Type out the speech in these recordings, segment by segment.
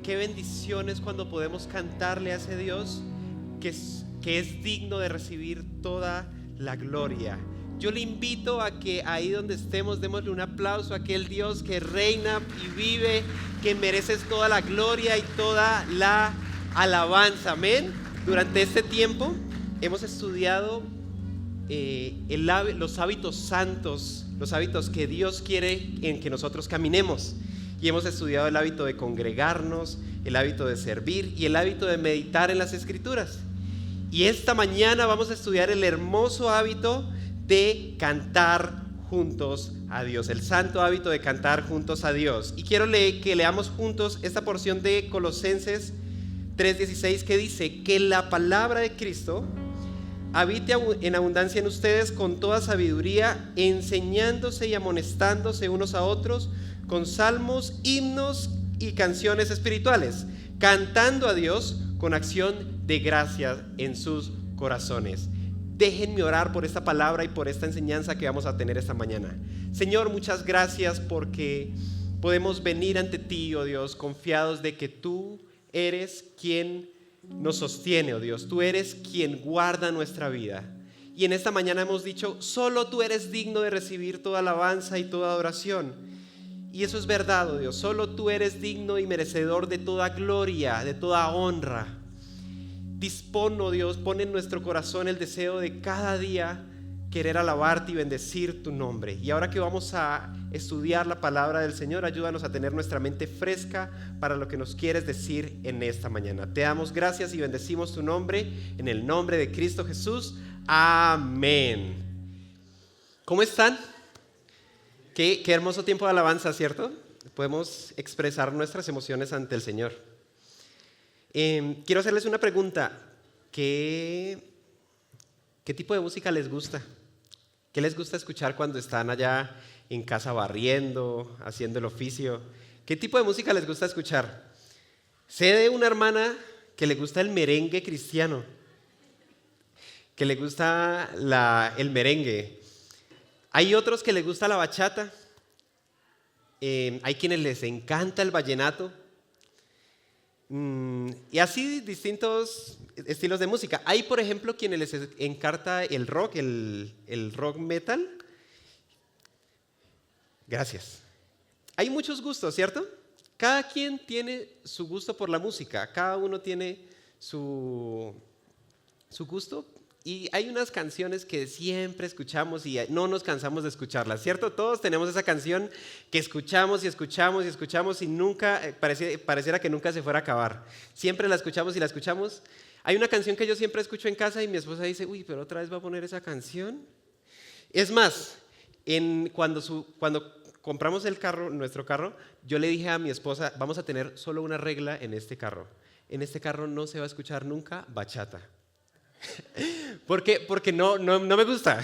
qué bendiciones cuando podemos cantarle a ese Dios que es digno de recibir toda la gloria. Yo le invito a que ahí donde estemos démosle un aplauso a aquel Dios que reina y vive, que mereces toda la gloria y toda la alabanza. Amén. Durante este tiempo hemos estudiado los hábitos santos, los hábitos que Dios quiere en que nosotros caminemos. Y hemos estudiado el hábito de congregarnos, el hábito de servir y el hábito de meditar en las Escrituras. Y esta mañana vamos a estudiar el hermoso hábito de cantar juntos a Dios, el santo hábito de cantar juntos a Dios. Y quiero que leamos juntos esta porción de Colosenses 3:16 que dice: que la palabra de Cristo habite en abundancia en ustedes con toda sabiduría, enseñándose y amonestándose unos a otros con salmos, himnos y canciones espirituales, cantando a Dios con acción de gracias en sus corazones. Déjenme orar por esta palabra y por esta enseñanza que vamos a tener esta mañana. Señor, muchas gracias porque podemos venir ante ti, oh Dios, confiados de que tú eres quien nos sostiene, oh Dios. Tú eres quien guarda nuestra vida. Y en esta mañana hemos dicho: solo tú eres digno de recibir toda alabanza y toda adoración. Y eso es verdad, oh Dios. Solo tú eres digno y merecedor de toda gloria, de toda honra. Dispón, oh Dios, pon en nuestro corazón el deseo de cada día querer alabarte y bendecir tu nombre. Y ahora que vamos a estudiar la palabra del Señor, ayúdanos a tener nuestra mente fresca para lo que nos quieres decir en esta mañana. Te damos gracias y bendecimos tu nombre en el nombre de Cristo Jesús. Amén. ¿Cómo están? Qué hermoso tiempo de alabanza, ¿cierto? Podemos expresar nuestras emociones ante el Señor. Quiero hacerles una pregunta. ¿Qué tipo de música les gusta? ¿Qué les gusta escuchar cuando están allá en casa barriendo, haciendo el oficio? ¿Qué tipo de música les gusta escuchar? Sé de una hermana que le gusta el merengue cristiano, que le gusta el merengue. Hay otros que les gusta la bachata. Hay quienes les encanta el vallenato. Y así distintos estilos de música. Hay, por ejemplo, quienes les encanta el rock, el rock metal. Gracias. Hay muchos gustos, ¿cierto? Cada quien tiene su gusto por la música. Cada uno tiene su gusto. Y hay unas canciones que siempre escuchamos y no nos cansamos de escucharlas, ¿cierto? Todos tenemos esa canción que escuchamos y escuchamos y escuchamos y nunca, pareciera que nunca se fuera a acabar. Siempre la escuchamos y la escuchamos. Hay una canción que yo siempre escucho en casa y mi esposa dice: uy, pero otra vez va a poner esa canción. Es más, cuando compramos nuestro carro, yo le dije a mi esposa: vamos a tener solo una regla en este carro. En este carro no se va a escuchar nunca bachata. Porque no me gusta.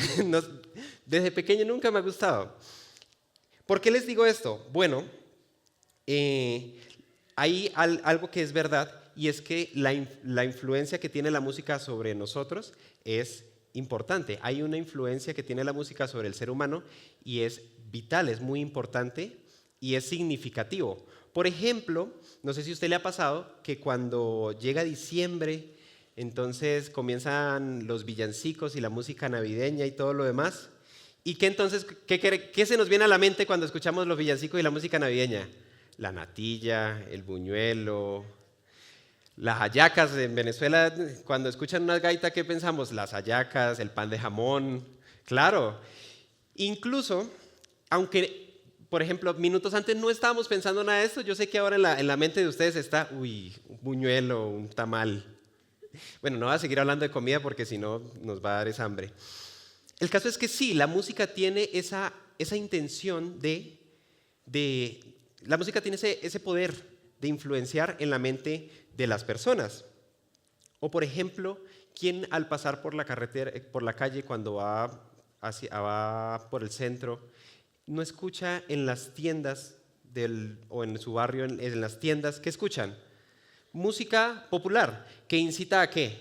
Desde pequeño nunca me ha gustado. ¿Por qué les digo esto? Bueno, hay algo que es verdad, y es que la influencia que tiene la música sobre nosotros es importante. Hay una influencia que tiene la música sobre el ser humano y es vital, es muy importante y es significativo. Por ejemplo, no sé si a usted le ha pasado que cuando llega diciembre, entonces comienzan los villancicos y la música navideña y todo lo demás. ¿Y qué entonces, qué se nos viene a la mente cuando escuchamos los villancicos y la música navideña? La natilla, el buñuelo, las hallacas. En Venezuela, cuando escuchan una gaita, ¿qué pensamos? Las hallacas, el pan de jamón. Claro. Incluso, aunque, por ejemplo, minutos antes no estábamos pensando nada de esto, yo sé que ahora en la mente de ustedes está, un buñuelo, un tamal. Bueno, no voy a seguir hablando de comida porque si no nos va a dar hambre. El caso es que sí, la música tiene esa intención la música tiene ese poder de influenciar en la mente de las personas. O por ejemplo, quien al pasar por la calle cuando va por el centro, no escucha en las tiendas o en su barrio, en las tiendas, ¿qué escuchan? Música popular, que incita ¿a qué?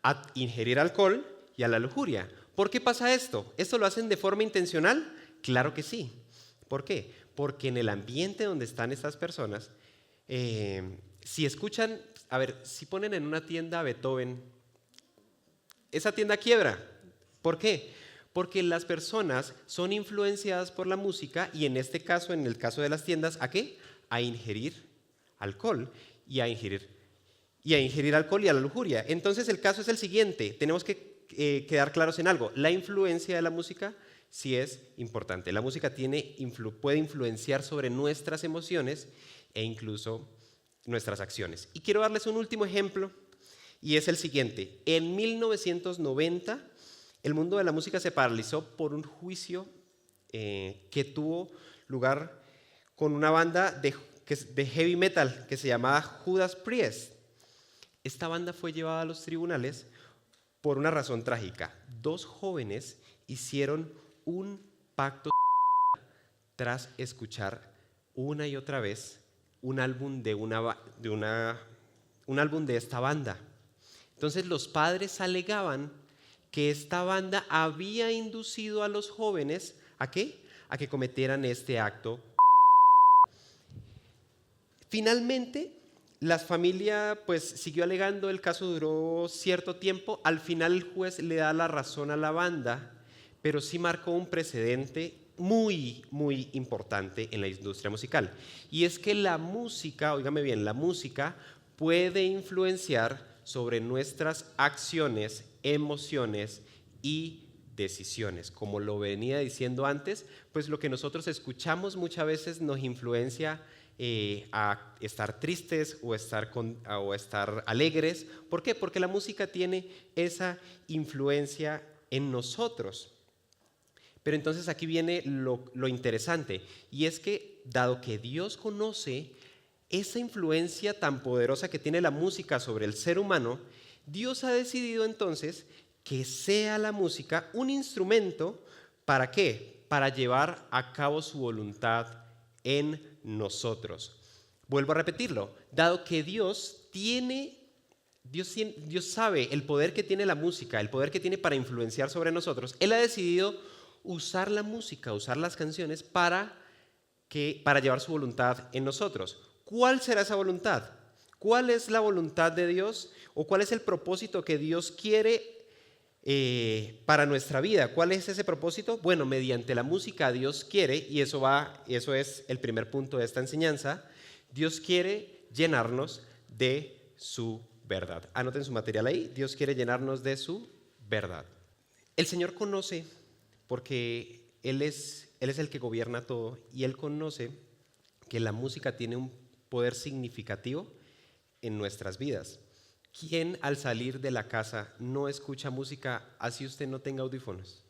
A ingerir alcohol y a la lujuria. ¿Por qué pasa esto? ¿Esto lo hacen de forma intencional? Claro que sí. ¿Por qué? Porque en el ambiente donde están estas personas, Si escuchan, a ver, si ponen en una tienda a Beethoven, esa tienda quiebra. ¿Por qué? Porque las personas son influenciadas por la música y en este caso, en el caso de las tiendas, ¿a qué? A ingerir alcohol y a ingerir alcohol y a la lujuria. Entonces el caso es el siguiente, tenemos que quedar claros en algo. La influencia de la música sí es importante. La música puede influenciar sobre nuestras emociones e incluso nuestras acciones. Y quiero darles un último ejemplo y es el siguiente. En 1990 el mundo de la música se paralizó por un juicio que tuvo lugar con una banda de heavy metal que se llamaba Judas Priest. Esta banda fue llevada a los tribunales por una razón trágica. 2 jóvenes hicieron un pacto tras escuchar una y otra vez un álbum de esta banda. Entonces los padres alegaban que esta banda había inducido a los jóvenes ¿a qué? A que cometieran este acto. Finalmente, la familia pues siguió alegando, el caso duró cierto tiempo, al final el juez le da la razón a la banda, pero sí marcó un precedente muy, muy importante en la industria musical. Y es que la música, óigame bien, la música puede influenciar sobre nuestras acciones, emociones y decisiones. Como lo venía diciendo antes, pues lo que nosotros escuchamos muchas veces nos influencia a estar tristes o estar alegres. ¿Por qué? Porque la música tiene esa influencia en nosotros. Pero entonces aquí viene lo interesante, y es que dado que Dios conoce esa influencia tan poderosa que tiene la música sobre el ser humano, Dios ha decidido entonces que sea la música un instrumento, ¿para qué? Para llevar a cabo su voluntad en nosotros. Vuelvo a repetirlo, dado que Dios sabe el poder que tiene la música, el poder que tiene para influenciar sobre nosotros, Él ha decidido usar la música, usar las canciones para llevar su voluntad en nosotros. ¿Cuál será esa voluntad? ¿Cuál es la voluntad de Dios? ¿O cuál es el propósito que Dios quiere para nuestra vida? ¿Cuál es ese propósito? Bueno, mediante la música Dios quiere, y eso es el primer punto de esta enseñanza, Dios quiere llenarnos de su verdad. Anoten su material ahí, Dios quiere llenarnos de su verdad. El Señor conoce, porque Él es el que gobierna todo, y Él conoce que la música tiene un poder significativo en nuestras vidas. ¿Quién al salir de la casa no escucha música así usted no tenga audífonos?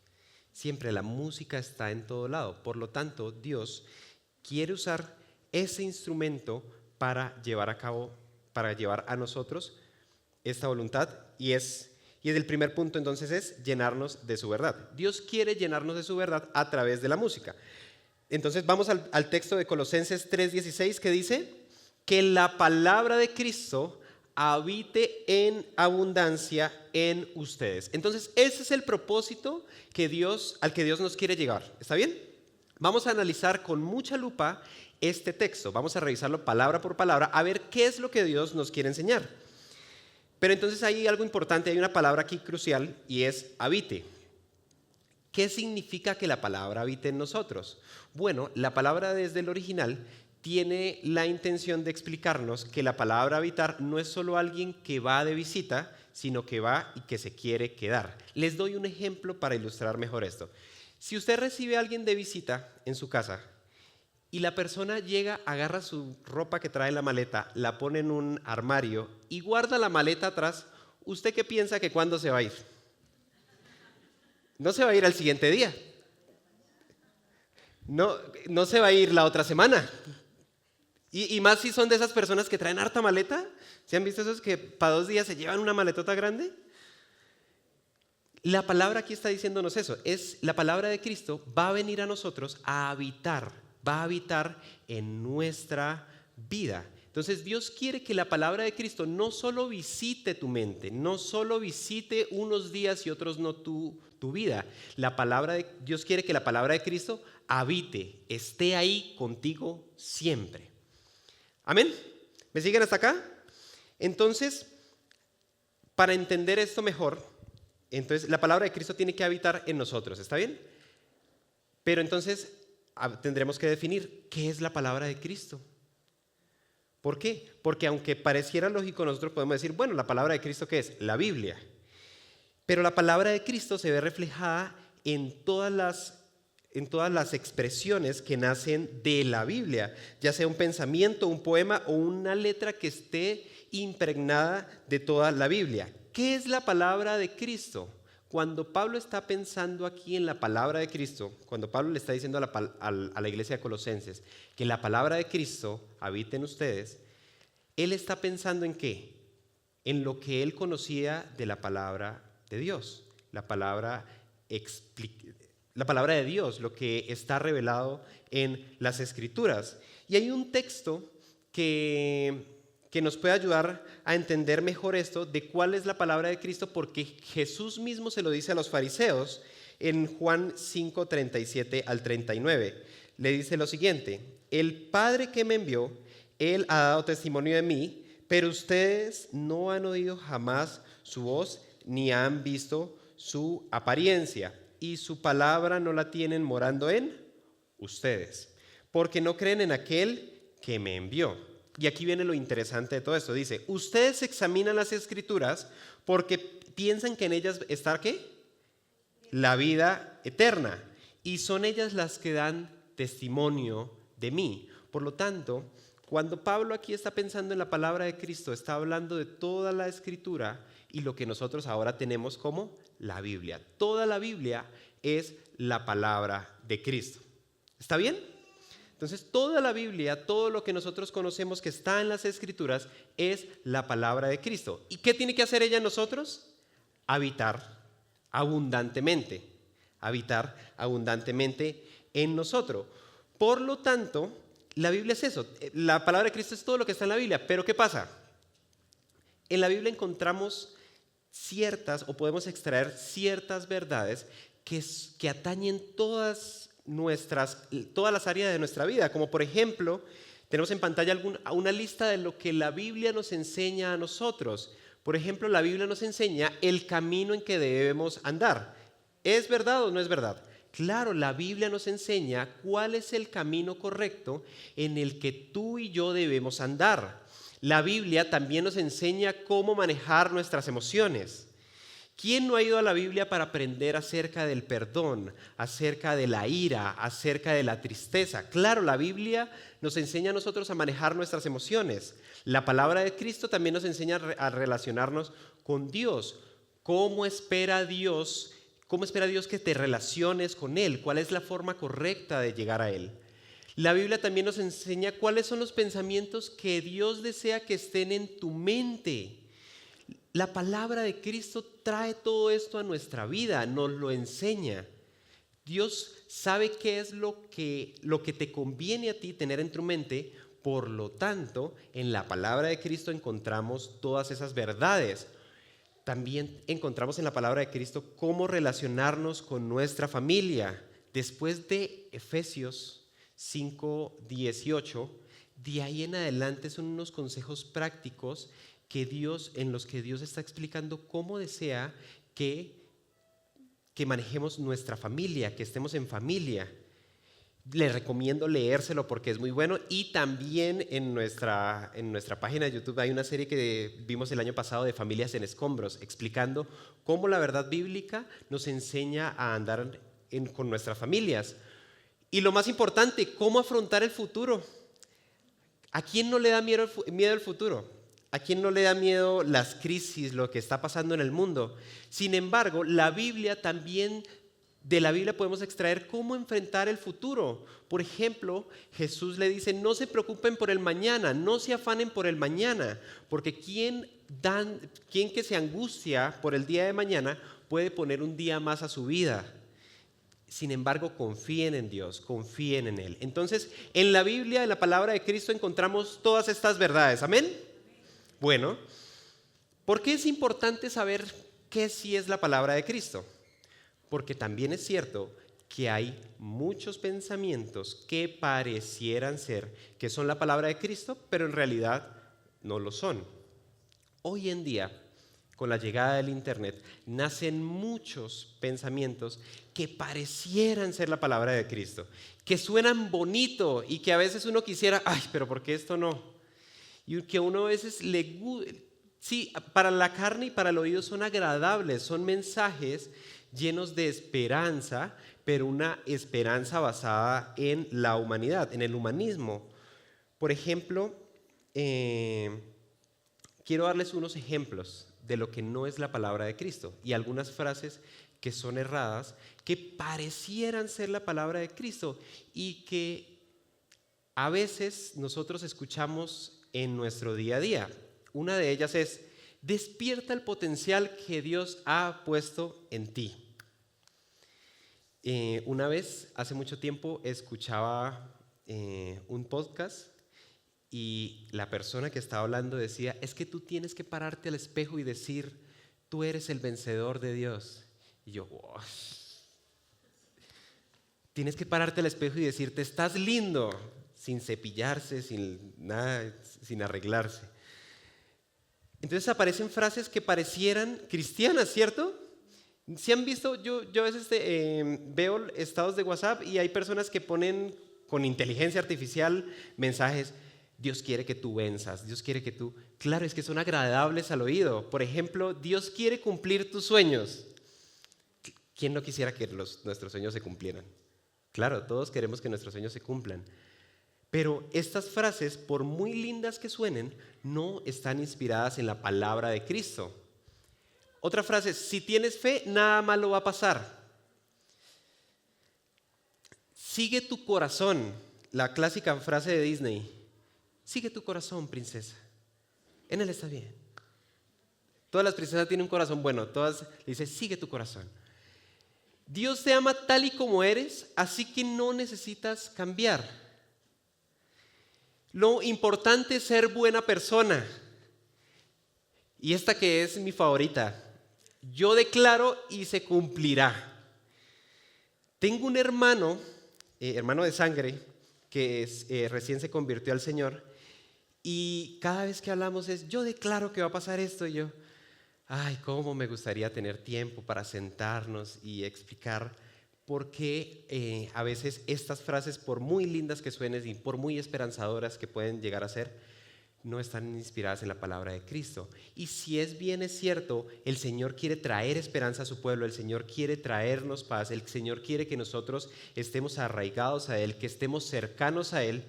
Siempre la música está en todo lado. Por lo tanto, Dios quiere usar ese instrumento para llevar a nosotros esta voluntad, y el primer punto entonces es llenarnos de su verdad. Dios quiere llenarnos de su verdad a través de la música. Entonces vamos al texto de Colosenses 3:16 que dice que la palabra de Cristo habite en abundancia en ustedes. Entonces ese es el propósito al que Dios nos quiere llevar. ¿Está bien? Vamos a analizar con mucha lupa este texto. Vamos a revisarlo palabra por palabra a ver qué es lo que Dios nos quiere enseñar. Pero entonces hay algo importante, hay una palabra aquí crucial y es habite. ¿Qué significa que la palabra habite en nosotros? Bueno, la palabra desde el original tiene la intención de explicarnos que la palabra habitar no es solo alguien que va de visita, sino que va y que se quiere quedar. Les doy un ejemplo para ilustrar mejor esto. Si usted recibe a alguien de visita en su casa y la persona llega, agarra su ropa que trae en la maleta, la pone en un armario y guarda la maleta atrás, ¿usted qué piensa que cuándo se va a ir? No se va a ir al siguiente día. No se va a ir la otra semana. Y más si son de esas personas que traen harta maleta. ¿Se han visto esos que para 2 días se llevan una maletota grande? La palabra aquí está diciéndonos eso. La palabra de Cristo va a venir a nosotros a habitar. Va a habitar en nuestra vida. Entonces Dios quiere que la palabra de Cristo no solo visite tu mente, no solo visite unos días y otros no tu vida. Dios quiere que la palabra de Cristo habite, esté ahí contigo siempre. Amén. ¿Me siguen hasta acá? Entonces, para entender esto mejor, entonces la palabra de Cristo tiene que habitar en nosotros, ¿está bien? Pero entonces tendremos que definir qué es la palabra de Cristo. ¿Por qué? Porque aunque pareciera lógico, nosotros podemos decir, bueno, la palabra de Cristo, ¿qué es? La Biblia. Pero la palabra de Cristo se ve reflejada en todas las expresiones que nacen de la Biblia, ya sea un pensamiento, un poema o una letra que esté impregnada de toda la Biblia. ¿Qué es la palabra de Cristo? Cuando Pablo está pensando aquí en la palabra de Cristo, cuando Pablo le está diciendo a la iglesia de Colosenses que la palabra de Cristo habite en ustedes, él está pensando ¿en qué? En lo que él conocía de la palabra de Dios, la palabra de Dios, lo que está revelado en las Escrituras. Y hay un texto que nos puede ayudar a entender mejor esto de cuál es la palabra de Cristo, porque Jesús mismo se lo dice a los fariseos en Juan 5, 37 al 39. Le dice lo siguiente: el Padre que me envió, Él ha dado testimonio de mí, pero ustedes no han oído jamás su voz ni han visto su apariencia, y su palabra no la tienen morando en ustedes, porque no creen en aquel que me envió. Y aquí viene lo interesante de todo esto. Dice, ustedes examinan las Escrituras porque piensan que en ellas está ¿qué? La vida eterna, y son ellas las que dan testimonio de mí. Por lo tanto, cuando Pablo aquí está pensando en la palabra de Cristo, está hablando de toda la Escritura y lo que nosotros ahora tenemos como la Biblia. Toda la Biblia es la palabra de Cristo. ¿Está bien? Entonces, toda la Biblia, todo lo que nosotros conocemos que está en las Escrituras es la palabra de Cristo. ¿Y qué tiene que hacer ella en nosotros? Habitar abundantemente. Habitar abundantemente en nosotros. Por lo tanto, la Biblia es eso. La palabra de Cristo es todo lo que está en la Biblia. Pero ¿qué pasa? En la Biblia encontramos ciertas, o podemos extraer ciertas verdades que atañen todas las áreas de nuestra vida, como por ejemplo, tenemos en pantalla una lista de lo que la Biblia nos enseña a nosotros. Por ejemplo, la Biblia nos enseña el camino en que debemos andar. ¿Es verdad o no es verdad? Claro, la Biblia nos enseña cuál es el camino correcto en el que tú y yo debemos andar. La Biblia también nos enseña cómo manejar nuestras emociones. ¿Quién no ha ido a la Biblia para aprender acerca del perdón, acerca de la ira, acerca de la tristeza? Claro, la Biblia nos enseña a nosotros a manejar nuestras emociones. La palabra de Cristo también nos enseña a relacionarnos con Dios. ¿Cómo espera Dios que te relaciones con Él? ¿Cuál es la forma correcta de llegar a Él? La Biblia también nos enseña cuáles son los pensamientos que Dios desea que estén en tu mente. La palabra de Cristo trae todo esto a nuestra vida, nos lo enseña. Dios sabe qué es lo que te conviene a ti tener en tu mente, por lo tanto, en la palabra de Cristo encontramos todas esas verdades. También encontramos en la palabra de Cristo cómo relacionarnos con nuestra familia. Después de Efesios 5:18, de ahí en adelante son unos consejos prácticos en los que Dios está explicando cómo desea que manejemos nuestra familia, que estemos en familia. Les recomiendo leérselo porque es muy bueno, y también en nuestra página de YouTube hay una serie que vimos el año pasado de Familias en Escombros, explicando cómo la verdad bíblica nos enseña a andar con nuestras familias. Y lo más importante, cómo afrontar el futuro. ¿A quién no le da miedo el futuro? ¿A quién no le da miedo las crisis, lo que está pasando en el mundo? Sin embargo, de la Biblia podemos extraer cómo enfrentar el futuro. Por ejemplo, Jesús le dice, no se preocupen por el mañana, no se afanen por el mañana, porque quien que se angustia por el día de mañana puede poner un día más a su vida. Sin embargo, confíen en Dios, confíen en Él. Entonces, en la Biblia, en la palabra de Cristo, encontramos todas estas verdades. ¿Amén? Bueno, ¿por qué es importante saber qué sí es la palabra de Cristo? Porque también es cierto que hay muchos pensamientos que parecieran ser que son la palabra de Cristo, pero en realidad no lo son. Hoy en día, con la llegada del Internet, nacen muchos pensamientos que parecieran ser la palabra de Cristo, que suenan bonito y que a veces uno quisiera, ay, pero ¿por qué esto no? Y que uno a veces sí, para la carne y para el oído son agradables, son mensajes llenos de esperanza, pero una esperanza basada en la humanidad, en el humanismo. Por ejemplo, quiero darles unos ejemplos de lo que no es la palabra de Cristo y algunas frases que son erradas, que parecieran ser la palabra de Cristo y que a veces nosotros escuchamos en nuestro día a día. Una de ellas es: despierta el potencial que Dios ha puesto en ti. Una vez, hace mucho tiempo, escuchaba un podcast y la persona que estaba hablando decía: es que tú tienes que pararte al espejo y decir, tú eres el vencedor de Dios. Y yo, wow. Tienes que pararte al espejo y decirte, estás lindo, sin cepillarse, sin nada, sin arreglarse. Entonces aparecen frases que parecieran cristianas, ¿cierto? ¿Sí han visto? Yo a veces veo estados de WhatsApp y hay personas que ponen con inteligencia artificial mensajes: Dios quiere que tú venzas, Dios quiere que tú... Claro, es que son agradables al oído. Por ejemplo, Dios quiere cumplir tus sueños. ¿Quién no quisiera que nuestros sueños se cumplieran? Claro, todos queremos que nuestros sueños se cumplan. Pero estas frases, por muy lindas que suenen, no están inspiradas en la palabra de Cristo. Otra frase: si tienes fe, nada malo va a pasar. Sigue tu corazón, la clásica frase de Disney. Sigue tu corazón, princesa. En él está bien. Todas las princesas tienen un corazón bueno. Todas le dicen, sigue tu corazón. Dios te ama tal y como eres, así que no necesitas cambiar. Lo importante es ser buena persona. Y esta que es mi favorita: yo declaro y se cumplirá. Tengo un hermano de sangre, que recién se convirtió al Señor, y cada vez que hablamos es: yo declaro que va a pasar esto. Y yo, ay, cómo me gustaría tener tiempo para sentarnos y explicar por qué a veces estas frases, por muy lindas que suenen y por muy esperanzadoras que pueden llegar a ser, no están inspiradas en la palabra de Cristo. Y si es cierto, el Señor quiere traer esperanza a su pueblo, el Señor quiere traernos paz, el Señor quiere que nosotros estemos arraigados a Él, que estemos cercanos a Él.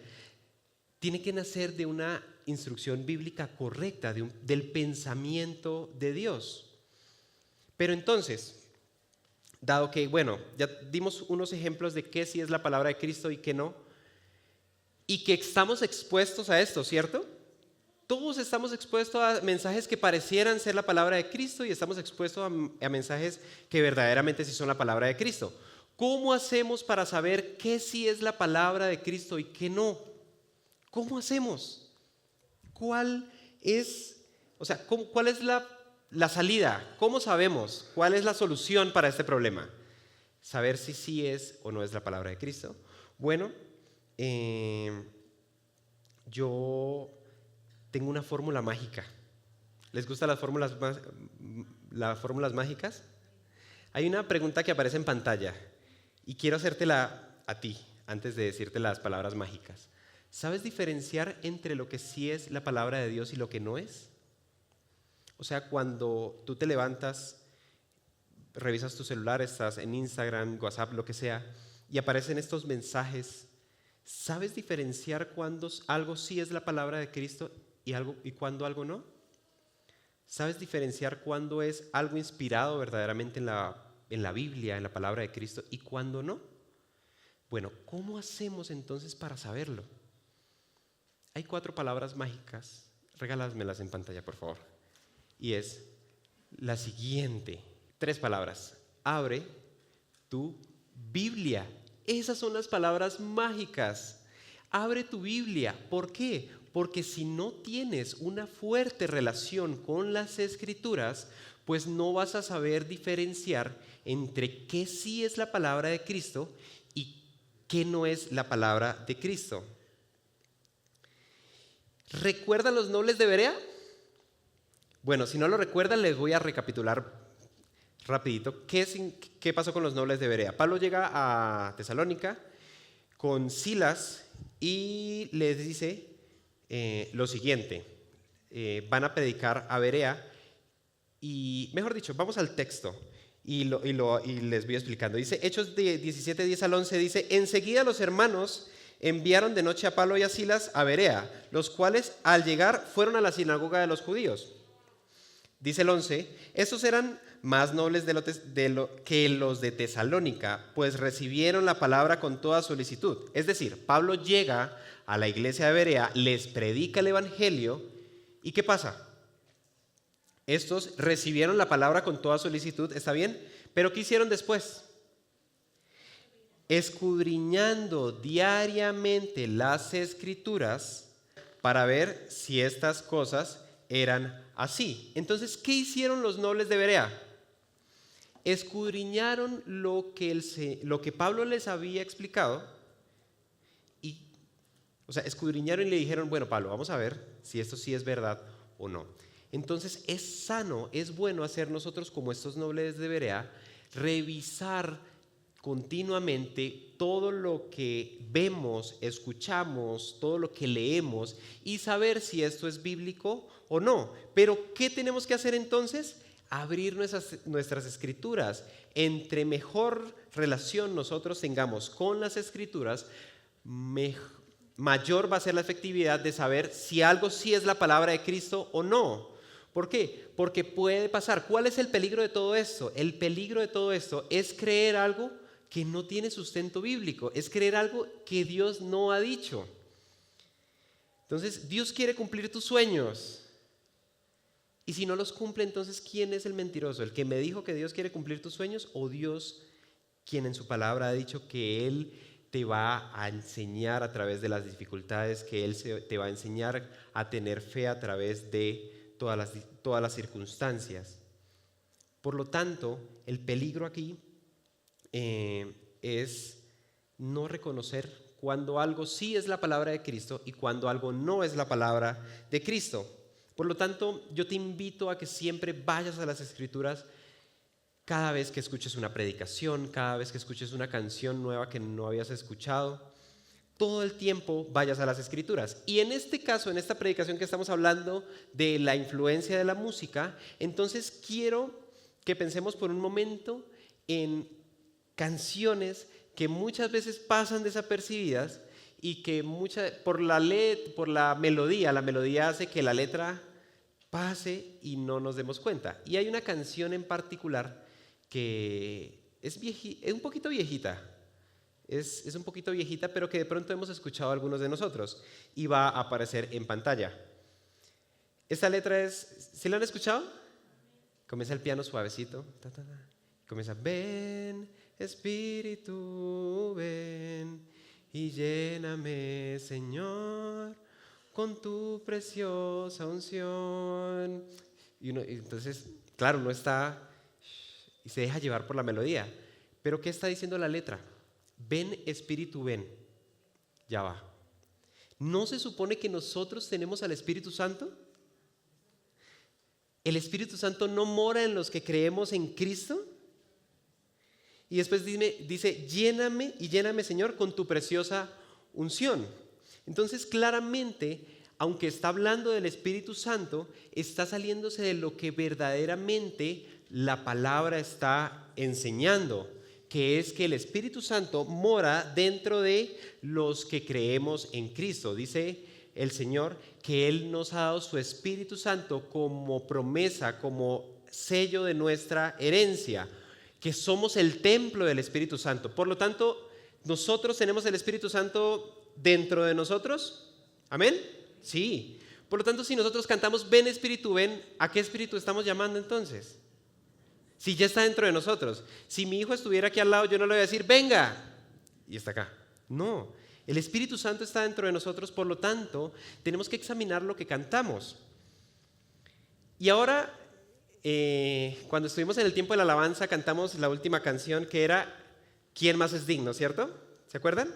Tiene que nacer de una instrucción bíblica correcta, del pensamiento de Dios. Pero entonces, dado que, bueno, ya dimos unos ejemplos de qué sí es la palabra de Cristo y qué no, y que estamos expuestos a esto, ¿cierto? Todos estamos expuestos a mensajes que parecieran ser la palabra de Cristo y estamos expuestos a mensajes que verdaderamente sí son la palabra de Cristo. ¿Cómo hacemos para saber qué sí es la palabra de Cristo y qué no? ¿Cómo hacemos? ¿Cuál es la salida? ¿Cómo sabemos cuál es la solución para este problema? Saber si sí es o no es la palabra de Cristo. Bueno, yo tengo una fórmula mágica. ¿Les gustan las fórmulas mágicas? Hay una pregunta que aparece en pantalla y quiero hacértela a ti antes de decirte las palabras mágicas. ¿Sabes diferenciar entre lo que sí es la palabra de Dios y lo que no es? O sea, cuando tú te levantas, revisas tu celular, estás en Instagram, WhatsApp, lo que sea, y aparecen estos mensajes, ¿sabes diferenciar cuándo algo sí es la palabra de Cristo y cuándo algo no? ¿Sabes diferenciar cuándo es algo inspirado verdaderamente en la Biblia, en la palabra de Cristo, y cuándo no? Bueno, ¿cómo hacemos entonces para saberlo? Hay 4 palabras mágicas, regálamelas en pantalla, por favor. Y es la siguiente, 3 palabras: abre tu Biblia. Esas son las palabras mágicas. Abre tu Biblia. ¿Por qué? Porque si no tienes una fuerte relación con las Escrituras, pues no vas a saber diferenciar entre qué sí es la palabra de Cristo y qué no es la palabra de Cristo. ¿Recuerdan los nobles de Berea? Bueno, si no lo recuerdan, les voy a recapitular rapidito. ¿Qué pasó con los nobles de Berea? Pablo llega a Tesalónica con Silas y les dice lo siguiente. Van a predicar a Berea y, mejor dicho, vamos al texto y les voy explicando. Dice, Hechos 17, 10 al 11, dice, enseguida los hermanos enviaron de noche a Pablo y a Silas a Berea, los cuales al llegar fueron a la sinagoga de los judíos. Dice el 11, estos eran más nobles que los de Tesalónica, pues recibieron la palabra con toda solicitud. Es decir, Pablo llega a la iglesia de Berea, les predica el evangelio, ¿y qué pasa? Estos recibieron la palabra con toda solicitud, ¿está bien? Pero ¿qué hicieron después? Escudriñando diariamente las escrituras para ver si estas cosas eran así. Entonces, ¿qué hicieron los nobles de Berea? Escudriñaron lo que Pablo les había explicado escudriñaron y le dijeron, bueno, Pablo, vamos a ver si esto sí es verdad o no. Entonces, es sano, es bueno hacer nosotros como estos nobles de Berea, revisar continuamente todo lo que vemos, escuchamos, todo lo que leemos y saber si esto es bíblico o no. Pero, ¿qué tenemos que hacer entonces? Abrir nuestras escrituras. Entre mejor relación nosotros tengamos con las escrituras, mayor va a ser la efectividad de saber si algo sí es la palabra de Cristo o no. ¿Por qué? Porque puede pasar. ¿Cuál es el peligro de todo esto? El peligro de todo esto es creer algo que no tiene sustento bíblico, es creer algo que Dios no ha dicho. Entonces, Dios quiere cumplir tus sueños. Y si no los cumple, entonces, ¿quién es el mentiroso? ¿El que me dijo que Dios quiere cumplir tus sueños o Dios, quien en su palabra ha dicho que Él te va a enseñar a través de las dificultades, que Él te va a enseñar a tener fe a través de todas las circunstancias? Por lo tanto, el peligro aquí es no reconocer cuando algo sí es la palabra de Cristo y cuando algo no es la palabra de Cristo. Por lo tanto, yo te invito a que siempre vayas a las Escrituras cada vez que escuches una predicación, cada vez que escuches una canción nueva que no habías escuchado. Todo el tiempo vayas a las Escrituras. Y en este caso, en esta predicación que estamos hablando de la influencia de la música, entonces quiero que pensemos por un momento en canciones que muchas veces pasan desapercibidas y que por la melodía hace que la letra pase y no nos demos cuenta. Y hay una canción en particular que es un poquito viejita, es un poquito viejita, pero que de pronto hemos escuchado algunos de nosotros y va a aparecer en pantalla. Esta letra ¿sí la han escuchado? Comienza el piano suavecito, comienza, ven Espíritu, ven y lléname, Señor, con tu preciosa unción. Y entonces, claro, uno está y se deja llevar por la melodía. Pero ¿qué está diciendo la letra? Ven, Espíritu, ven. Ya va. ¿No se supone que nosotros tenemos al Espíritu Santo? ¿El Espíritu Santo no mora en los que creemos en Cristo? Y después dice, lléname y lléname, Señor, con tu preciosa unción. Entonces, claramente, aunque está hablando del Espíritu Santo, está saliéndose de lo que verdaderamente la palabra está enseñando, que es que el Espíritu Santo mora dentro de los que creemos en Cristo. Dice el Señor que Él nos ha dado su Espíritu Santo como promesa, como sello de nuestra herencia, que somos el templo del Espíritu Santo. Por lo tanto, nosotros tenemos el Espíritu Santo dentro de nosotros. ¿Amén? Sí. Por lo tanto, si nosotros cantamos ven Espíritu, ven, ¿a qué Espíritu estamos llamando entonces? Si ya está dentro de nosotros. Si mi hijo estuviera aquí al lado, yo no le voy a decir venga y está acá. No, el Espíritu Santo está dentro de nosotros, por lo tanto, tenemos que examinar lo que cantamos. Y ahora, cuando estuvimos en el tiempo de la alabanza, cantamos la última canción que era ¿Quién más es digno? ¿Cierto? ¿Se acuerdan?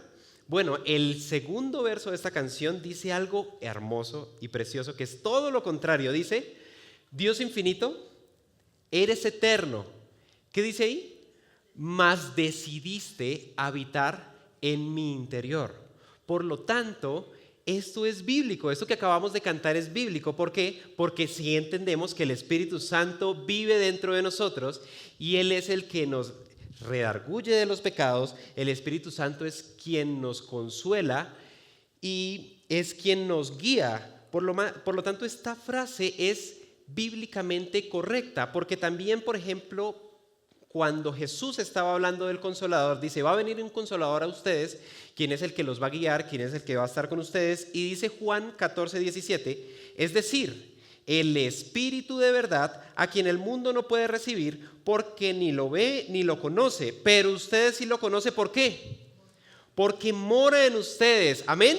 Bueno, el segundo verso de esta canción dice algo hermoso y precioso, que es todo lo contrario. Dice, Dios infinito, eres eterno. ¿Qué dice ahí? Mas decidiste habitar en mi interior. Por lo tanto, esto es bíblico. Esto que acabamos de cantar es bíblico. ¿Por qué? Porque si entendemos que el Espíritu Santo vive dentro de nosotros y Él es el que nos redarguye de los pecados. El Espíritu Santo es quien nos consuela y es quien nos guía. Por lo tanto, esta frase es bíblicamente correcta, porque también, por ejemplo, cuando Jesús estaba hablando del Consolador, dice, va a venir un Consolador a ustedes, quien es el que los va a guiar, quien es el que va a estar con ustedes, y dice Juan 14:17, es decir, el Espíritu de verdad, a quien el mundo no puede recibir, porque ni lo ve ni lo conoce, pero ustedes sí lo conocen. ¿Por qué? Porque mora en ustedes. Amén.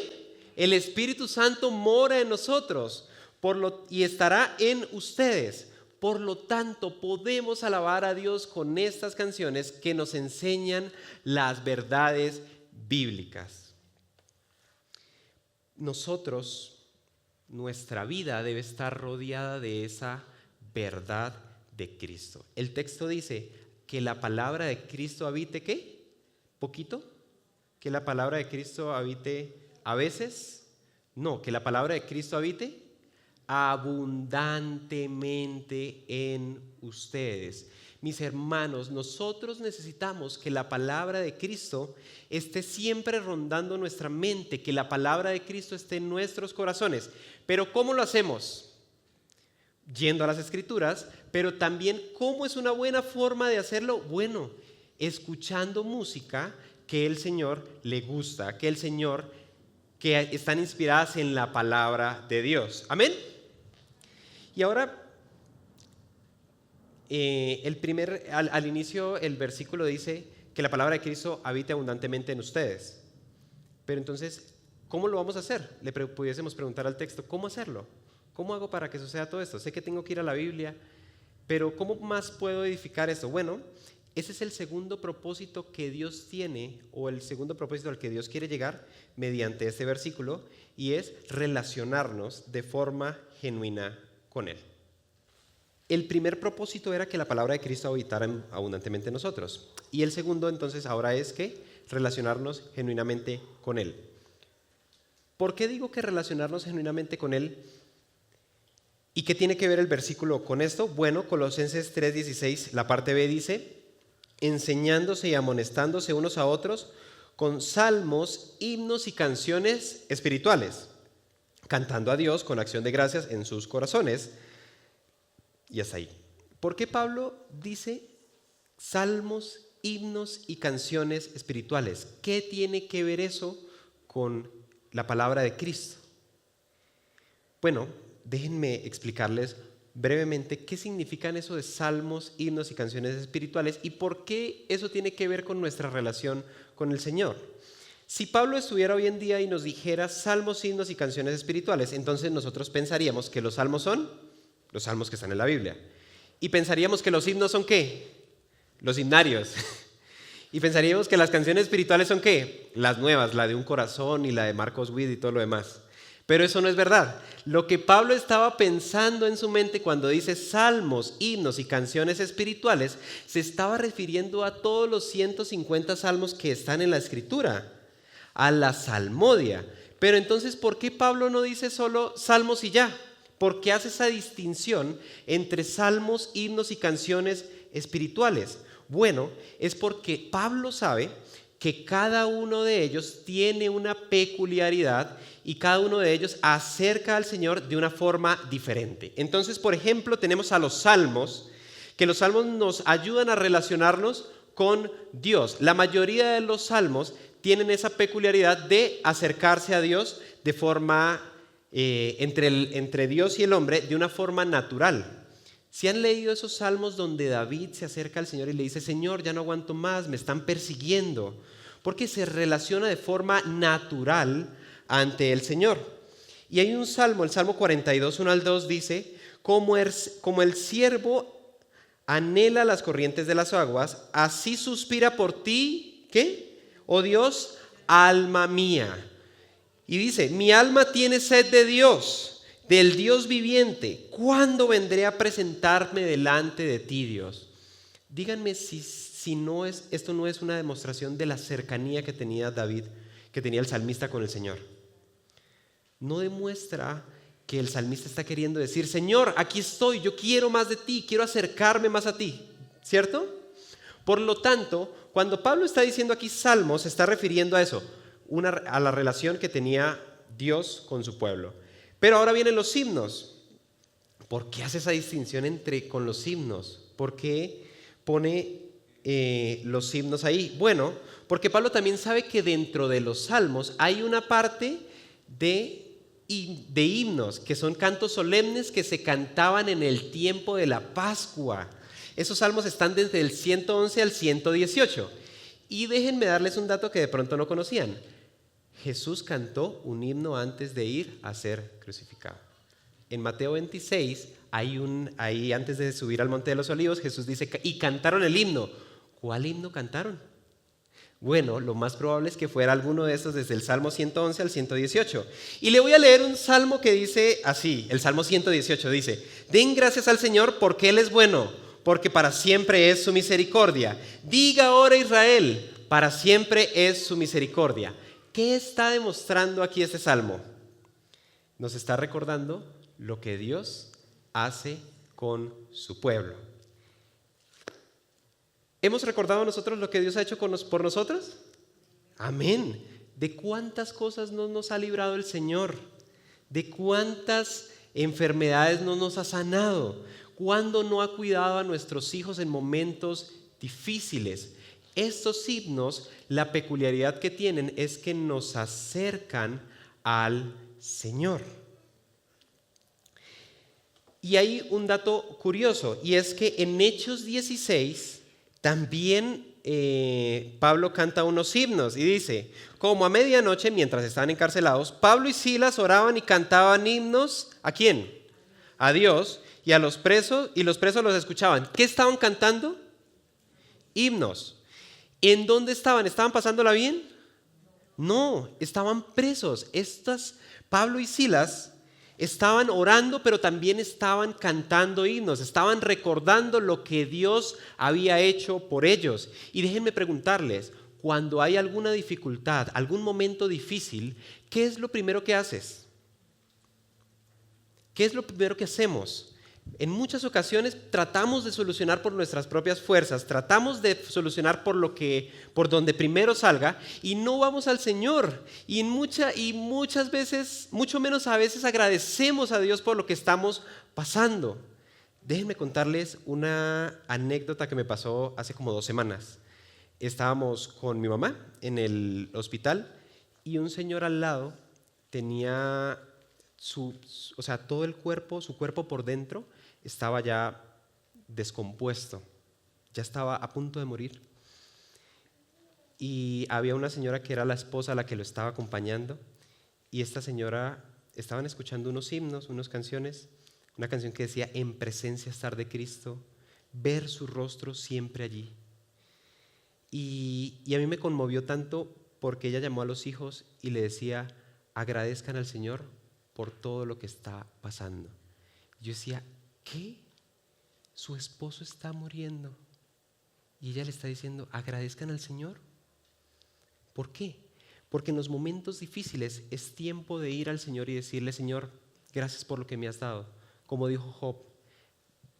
El Espíritu Santo mora en nosotros y estará en ustedes. Por lo tanto, podemos alabar a Dios con estas canciones que nos enseñan las verdades bíblicas. Nuestra vida debe estar rodeada de esa verdad de Cristo. El texto dice que la palabra de Cristo habite, ¿qué? ¿Poquito? ¿Que la palabra de Cristo habite a veces? No, que la palabra de Cristo habite abundantemente en ustedes. Mis hermanos, nosotros necesitamos que la palabra de Cristo esté siempre rondando nuestra mente, que la palabra de Cristo esté en nuestros corazones. Pero ¿cómo lo hacemos? Yendo a las Escrituras, pero también ¿cómo es una buena forma de hacerlo? Bueno, escuchando música que el Señor le gusta, que están inspiradas en la palabra de Dios. Amén. Y ahora, al inicio el versículo dice que la palabra de Cristo habite abundantemente en ustedes. Pero entonces, ¿cómo lo vamos a hacer? Pudiésemos preguntar al texto, ¿cómo hacerlo? ¿Cómo hago para que suceda todo esto? Sé que tengo que ir a la Biblia, pero ¿cómo más puedo edificar esto? Bueno, ese es el segundo propósito que Dios tiene, o el segundo propósito al que Dios quiere llegar mediante este versículo, y es relacionarnos de forma genuina con Él. El primer propósito era que la palabra de Cristo habitara abundantemente en nosotros. Y el segundo, entonces, ahora es que relacionarnos genuinamente con Él. ¿Por qué digo que relacionarnos genuinamente con Él? ¿Y qué tiene que ver el versículo con esto? Bueno, Colosenses 3:16, la parte B dice, enseñándose y amonestándose unos a otros con salmos, himnos y canciones espirituales, cantando a Dios con acción de gracias en sus corazones. Y hasta ahí. ¿Por qué Pablo dice salmos, himnos y canciones espirituales? ¿Qué tiene que ver eso con la palabra de Cristo? Bueno, déjenme explicarles brevemente qué significan eso de salmos, himnos y canciones espirituales y por qué eso tiene que ver con nuestra relación con el Señor. Si Pablo estuviera hoy en día y nos dijera salmos, himnos y canciones espirituales, entonces nosotros pensaríamos que los salmos son los salmos que están en la Biblia. Y pensaríamos que los himnos son ¿qué? Los himnarios. Y pensaríamos que las canciones espirituales son ¿qué? Las nuevas, la de Un Corazón y la de Marcos Witt y todo lo demás. Pero eso no es verdad. Lo que Pablo estaba pensando en su mente cuando dice salmos, himnos y canciones espirituales, se estaba refiriendo a todos los 150 salmos que están en la Escritura, a la salmodia. Pero entonces, ¿por qué Pablo no dice solo salmos y ya? ¿Por qué hace esa distinción entre salmos, himnos y canciones espirituales? Bueno, es porque Pablo sabe que cada uno de ellos tiene una peculiaridad y cada uno de ellos acerca al Señor de una forma diferente. Entonces, por ejemplo, tenemos a los salmos, que los salmos nos ayudan a relacionarnos con Dios. La mayoría de los salmos tienen esa peculiaridad de acercarse a Dios de forma entre Dios y el hombre de una forma natural. Si han leído esos salmos donde David se acerca al Señor y le dice, Señor, ya no aguanto más, me están persiguiendo, porque se relaciona de forma natural ante el Señor. Y hay un salmo, el Salmo 42, 1 al 2 dice, como el siervo anhela las corrientes de las aguas, así suspira por ti, ¿qué? Oh Dios, alma mía. Y dice, mi alma tiene sed de Dios, del Dios viviente. ¿Cuándo vendré a presentarme delante de ti, Dios? Díganme si no es, esto no es una demostración de la cercanía que tenía David, que tenía el salmista con el Señor. No demuestra que el salmista está queriendo decir, Señor, aquí estoy, yo quiero más de ti, quiero acercarme más a ti, ¿cierto? Por lo tanto, cuando Pablo está diciendo aquí salmos, se está refiriendo a eso, a la relación que tenía Dios con su pueblo. Pero ahora vienen los himnos. ¿Por qué hace esa distinción con los himnos? ¿Por qué pone los himnos ahí? Bueno, porque Pablo también sabe que dentro de los salmos hay una parte de himnos, que son cantos solemnes que se cantaban en el tiempo de la Pascua. Esos salmos están desde el 111 al 118. Y déjenme darles un dato que de pronto no conocían. Jesús cantó un himno antes de ir a ser crucificado. En Mateo 26, ahí antes de subir al Monte de los Olivos, Jesús dice, y cantaron el himno. ¿Cuál himno cantaron? Bueno, lo más probable es que fuera alguno de estos desde el Salmo 111 al 118. Y le voy a leer un salmo que dice así, el Salmo 118 dice, den gracias al Señor porque Él es bueno, porque para siempre es su misericordia. Diga ahora Israel, para siempre es su misericordia. ¿Qué está demostrando aquí este salmo? Nos está recordando lo que Dios hace con su pueblo. ¿Hemos recordado nosotros lo que Dios ha hecho por nosotros? Amén. ¿De cuántas cosas no nos ha librado el Señor? ¿De cuántas enfermedades no nos ha sanado? ¿Cuándo no ha cuidado a nuestros hijos en momentos difíciles? Estos himnos, la peculiaridad que tienen es que nos acercan al Señor. Y hay un dato curioso, y es que en Hechos 16 también Pablo canta unos himnos y dice, como a medianoche mientras estaban encarcelados, Pablo y Silas oraban y cantaban himnos, ¿a quién? A Dios, y a los presos, y los presos los escuchaban. ¿Qué estaban cantando? Himnos. ¿En dónde estaban? ¿Estaban pasándola bien? No, estaban presos. Pablo y Silas estaban orando, pero también estaban cantando himnos, estaban recordando lo que Dios había hecho por ellos. Y déjenme preguntarles, cuando hay alguna dificultad, algún momento difícil, ¿qué es lo primero que haces? ¿Qué es lo primero que hacemos? En muchas ocasiones tratamos de solucionar por nuestras propias fuerzas, tratamos de solucionar por donde primero salga y no vamos al Señor. Y muchas veces, mucho menos a veces agradecemos a Dios por lo que estamos pasando. Déjenme contarles una anécdota que me pasó hace como 2 semanas. Estábamos con mi mamá en el hospital y un señor al lado tenía todo el cuerpo, su cuerpo por dentro estaba ya descompuesto, ya estaba a punto de morir. Y había una señora que era la esposa a la que lo estaba acompañando, y esta señora estaban escuchando unos himnos, unas canciones, una canción que decía, en presencia estar de Cristo, ver su rostro siempre allí. Y a mí me conmovió tanto porque ella llamó a los hijos y le decía, agradezcan al Señor por todo lo que está pasando. Yo decía, ¿qué? Su esposo está muriendo y ella le está diciendo, agradezcan al Señor. ¿Por qué? Porque en los momentos difíciles es tiempo de ir al Señor y decirle, Señor, gracias por lo que me has dado. Como dijo Job,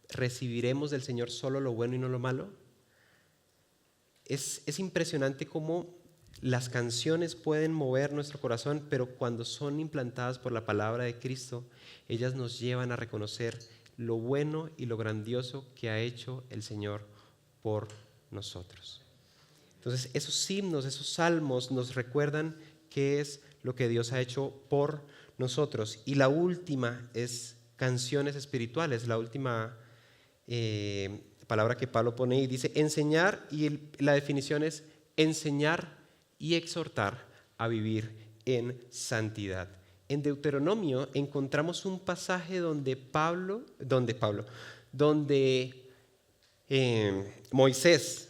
¿recibiremos del Señor solo lo bueno y no lo malo? Es impresionante cómo las canciones pueden mover nuestro corazón, pero cuando son implantadas por la palabra de Cristo, ellas nos llevan a reconocer lo bueno y lo grandioso que ha hecho el Señor por nosotros. Entonces, esos himnos, esos salmos nos recuerdan qué es lo que Dios ha hecho por nosotros. Y la última es canciones espirituales, la última palabra que Pablo pone y dice enseñar, y la definición es enseñar y exhortar a vivir en santidad. En Deuteronomio encontramos un pasaje donde Moisés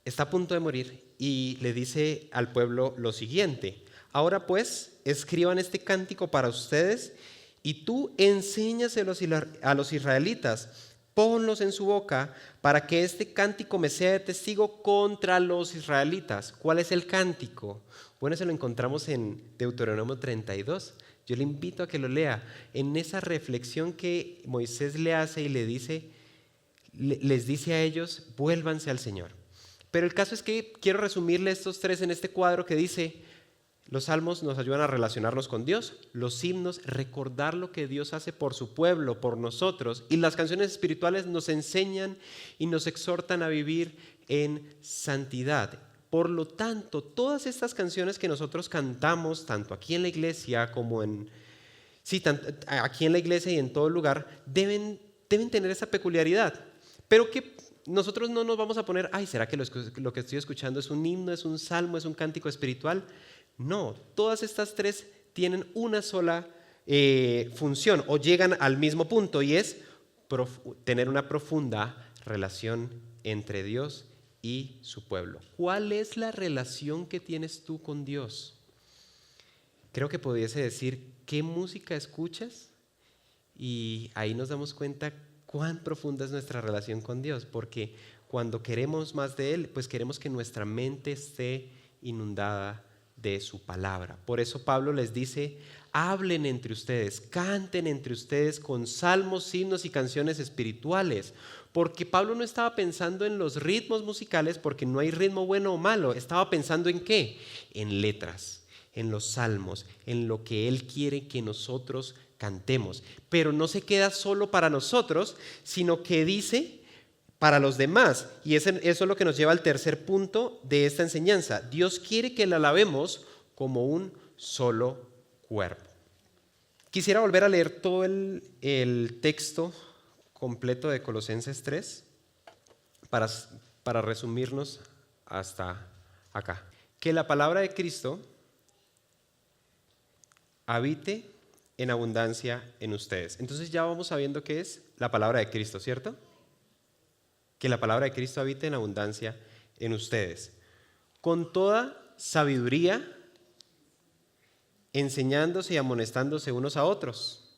está a punto de morir y le dice al pueblo lo siguiente: ahora pues, escriban este cántico para ustedes y tú enséñaselo a los israelitas, ponlos en su boca para que este cántico me sea de testigo contra los israelitas. ¿Cuál es el cántico? Bueno, eso lo encontramos en Deuteronomio 32. Yo le invito a que lo lea. En esa reflexión que Moisés le hace y les dice a ellos: vuélvanse al Señor. Pero el caso es que quiero resumirle estos tres en este cuadro que dice: los salmos nos ayudan a relacionarnos con Dios, los himnos, recordar lo que Dios hace por su pueblo, por nosotros, y las canciones espirituales nos enseñan y nos exhortan a vivir en santidad. Por lo tanto, todas estas canciones que nosotros cantamos, tanto aquí en la iglesia como aquí en la iglesia y en todo lugar, deben tener esa peculiaridad. Pero que nosotros no nos vamos a poner: ay, ¿será que lo que estoy escuchando es un himno, es un salmo, es un cántico espiritual? No, todas estas tres tienen una sola función o llegan al mismo punto, y es tener una profunda relación entre Dios y su pueblo. ¿Cuál es la relación que tienes tú con Dios? Creo que pudiese decir: ¿qué música escuchas? Y ahí nos damos cuenta cuán profunda es nuestra relación con Dios, porque cuando queremos más de Él, pues queremos que nuestra mente esté inundada de su palabra. Por eso Pablo les dice: hablen entre ustedes, canten entre ustedes con salmos, himnos y canciones espirituales. Porque Pablo no estaba pensando en los ritmos musicales, porque no hay ritmo bueno o malo. Estaba pensando ¿en qué? En letras, en los salmos, en lo que él quiere que nosotros cantemos. Pero no se queda solo para nosotros, sino que dice para los demás. Y eso es lo que nos lleva al tercer punto de esta enseñanza. Dios quiere que la alabemos como un solo cuerpo. Quisiera volver a leer todo el texto completo de Colosenses 3 para resumirnos hasta acá. Que la palabra de Cristo habite en abundancia en ustedes. Entonces ya vamos sabiendo qué es la palabra de Cristo, ¿cierto? Que la palabra de Cristo habite en abundancia en ustedes, con toda sabiduría, enseñándose y amonestándose unos a otros.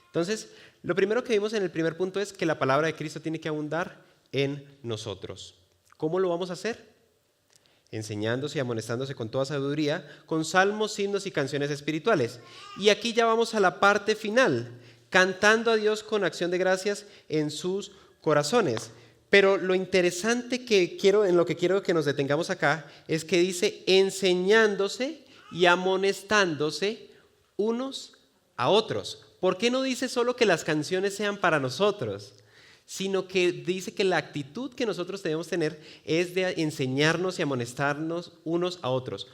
Entonces, lo primero que vimos en el primer punto es que la palabra de Cristo tiene que abundar en nosotros. ¿Cómo lo vamos a hacer? Enseñándose y amonestándose con toda sabiduría, con salmos, himnos y canciones espirituales. Y aquí ya vamos a la parte final, cantando a Dios con acción de gracias en sus corazones. Pero lo interesante en lo que quiero que nos detengamos acá es que dice: enseñándose y amonestándose unos a otros. ¿Por qué no dice solo que las canciones sean para nosotros? Sino que dice que la actitud que nosotros debemos tener es de enseñarnos y amonestarnos unos a otros.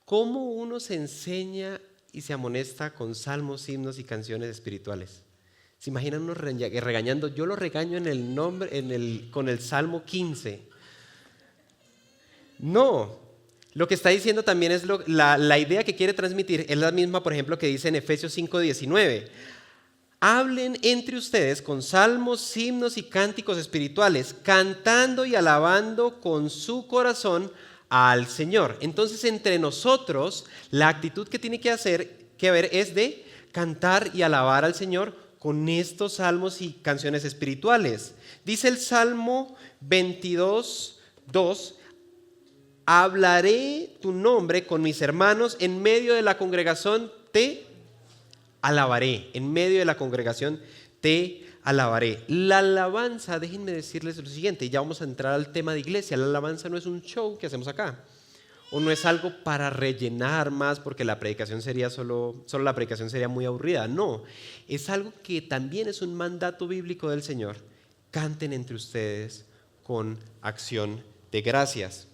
¿Cómo uno se enseña y se amonesta con salmos, himnos y canciones espirituales? ¿Se imaginan uno regañando? Yo lo regaño con el Salmo 15. No, lo que está diciendo también es la idea que quiere transmitir es la misma, por ejemplo, que dice en Efesios 5:19. Hablen entre ustedes con salmos, himnos y cánticos espirituales, cantando y alabando con su corazón al Señor. Entonces, entre nosotros, la actitud que tiene que haber es de cantar y alabar al Señor con estos salmos y canciones espirituales. Dice el Salmo 22:2: hablaré tu nombre con mis hermanos, en medio de la congregación te alabaré. En medio de la congregación te alabaré. La alabanza, déjenme decirles lo siguiente, ya vamos a entrar al tema de iglesia. La alabanza no es un show que hacemos acá, o no es algo para rellenar más porque la predicación sería solo la predicación sería muy aburrida. No, es algo que también es un mandato bíblico del Señor. Canten entre ustedes con acción de gracias.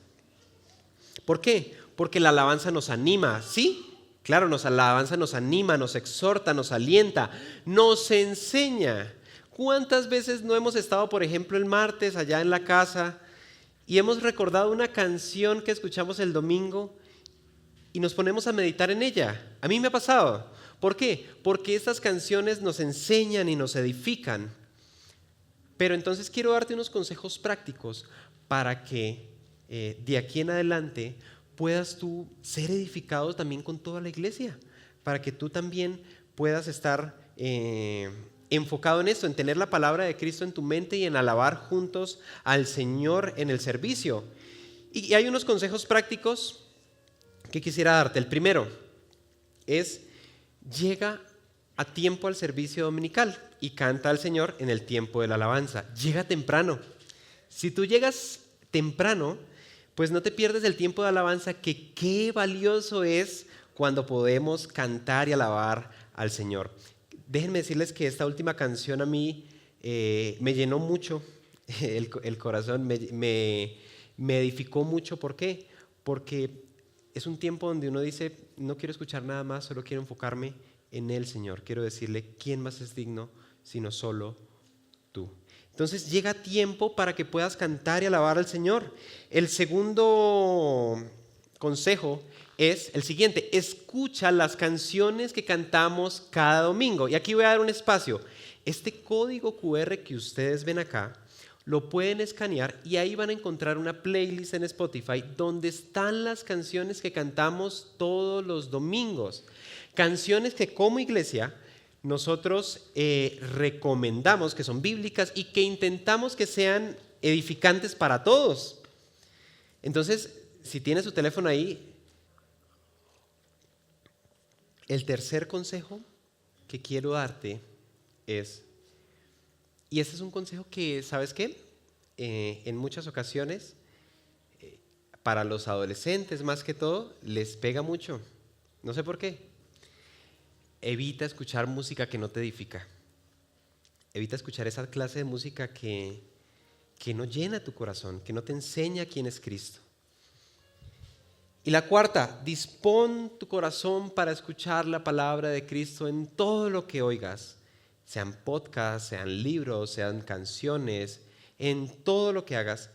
¿Por qué? Porque la alabanza nos anima, ¿sí? Claro, la alabanza nos anima, nos exhorta, nos alienta, nos enseña. ¿Cuántas veces no hemos estado, por ejemplo, el martes allá en la casa y hemos recordado una canción que escuchamos el domingo y nos ponemos a meditar en ella? A mí me ha pasado. ¿Por qué? Porque estas canciones nos enseñan y nos edifican. Pero entonces quiero darte unos consejos prácticos para que de aquí en adelante puedas tú ser edificado también con toda la iglesia, para que tú también puedas estar enfocado en esto, en tener la palabra de Cristo en tu mente y en alabar juntos al Señor en el servicio. Y hay unos consejos prácticos que quisiera darte. El primero es: llega a tiempo al servicio dominical y canta al Señor en el tiempo de la alabanza. Llega temprano. Si tú llegas temprano, pues no te pierdes el tiempo de alabanza, que qué valioso es cuando podemos cantar y alabar al Señor. Déjenme decirles que esta última canción a mí me llenó mucho el corazón, me edificó mucho. ¿Por qué? Porque es un tiempo donde uno dice: no quiero escuchar nada más, solo quiero enfocarme en el Señor. Quiero decirle: ¿quién más es digno sino solo tú? Entonces llega tiempo para que puedas cantar y alabar al Señor. El segundo consejo es el siguiente: escucha las canciones que cantamos cada domingo. Y aquí voy a dar un espacio. Este código QR que ustedes ven acá, lo pueden escanear y ahí van a encontrar una playlist en Spotify donde están las canciones que cantamos todos los domingos. Canciones que como iglesia nosotros recomendamos, que son bíblicas y que intentamos que sean edificantes para todos. Entonces, si tienes tu teléfono ahí, el tercer consejo que quiero darte es, y este es un consejo que, ¿sabes qué? En muchas ocasiones, para los adolescentes más que todo, les pega mucho. No sé por qué. Evita escuchar música que no te edifica. Evita escuchar esa clase de música que no llena tu corazón, que no te enseña quién es Cristo. Y la cuarta: dispón tu corazón para escuchar la palabra de Cristo en todo lo que oigas. Sean podcasts, sean libros, sean canciones, en todo lo que hagas,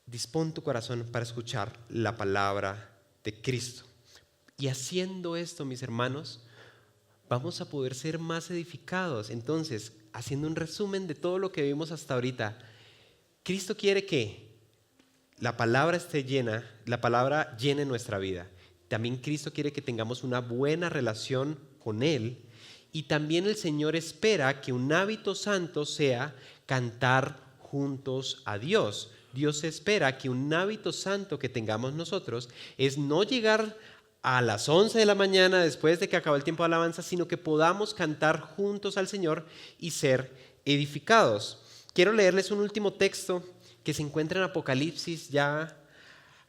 dispón tu corazón para escuchar la palabra de Cristo. Y haciendo esto, mis hermanos, vamos a poder ser más edificados. Entonces, haciendo un resumen de todo lo que vimos hasta ahorita, Cristo quiere que la palabra esté llena, la palabra llene nuestra vida. También Cristo quiere que tengamos una buena relación con Él. Y también el Señor espera que un hábito santo sea cantar juntos a Dios. Dios espera que un hábito santo que tengamos nosotros es no llegar a las 11 de la mañana después de que acabó el tiempo de alabanza, sino que podamos cantar juntos al Señor y ser edificados. Quiero leerles un último texto que se encuentra en Apocalipsis ya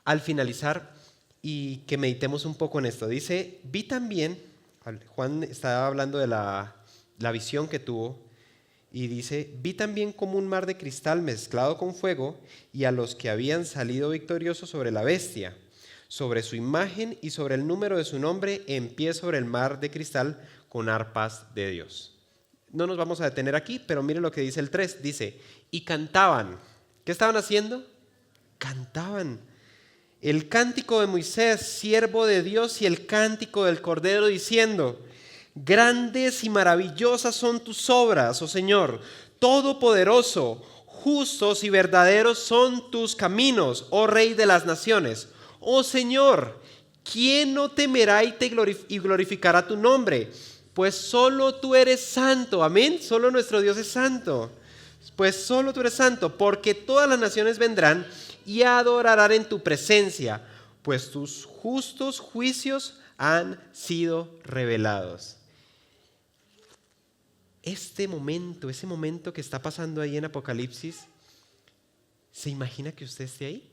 al finalizar y que meditemos un poco en esto. Dice: vi también, Juan estaba hablando de la visión que tuvo, y dice: vi también como un mar de cristal mezclado con fuego, y a los que habían salido victoriosos sobre la bestia, sobre su imagen y sobre el número de su nombre, en pie sobre el mar de cristal con arpas de Dios. No nos vamos a detener aquí, pero mire lo que dice el 3. Dice: y cantaban. ¿Qué estaban haciendo? Cantaban el cántico de Moisés, siervo de Dios, y el cántico del Cordero, diciendo: grandes y maravillosas son tus obras, oh Señor, todopoderoso. Justos y verdaderos son tus caminos, oh Rey de las naciones. Oh Señor, ¿quién no temerá y glorificará tu nombre? Pues solo tú eres santo. Amén. Solo nuestro Dios es santo. Pues solo tú eres santo, porque todas las naciones vendrán y adorarán en tu presencia, pues tus justos juicios han sido revelados. Este momento, ese momento que está pasando ahí en Apocalipsis, ¿se imagina que usted esté ahí?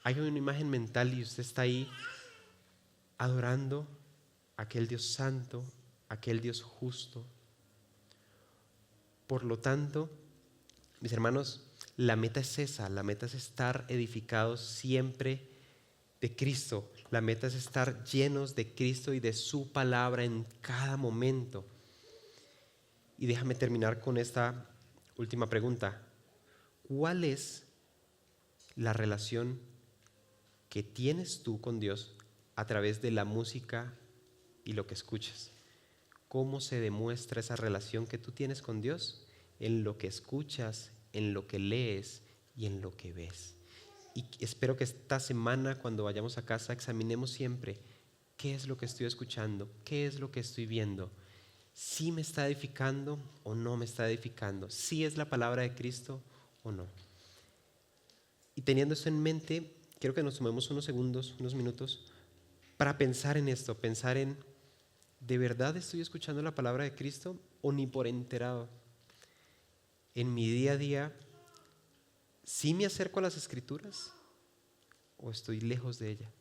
Hay una imagen mental y usted está ahí adorando a aquel Dios santo, a aquel Dios justo. Por lo tanto, mis hermanos, la meta es esa, la meta es estar edificados siempre de Cristo. La meta es estar llenos de Cristo y de su palabra en cada momento. Y déjame terminar con esta última pregunta. ¿Cuál es la relación que tienes tú con Dios a través de la música y lo que escuchas? ¿Cómo se demuestra esa relación que tú tienes con Dios? En lo que escuchas, en lo que lees y en lo que ves. Y espero que esta semana, cuando vayamos a casa, examinemos siempre qué es lo que estoy escuchando, qué es lo que estoy viendo. ¿Sí me está edificando o no me está edificando? ¿Sí es la palabra de Cristo o no? Y teniendo esto en mente, quiero que nos tomemos unos segundos, unos minutos, para pensar en esto, pensar en, ¿de verdad estoy escuchando la palabra de Cristo o ni por enterado? En mi día a día, ¿sí me acerco a las Escrituras o estoy lejos de ella?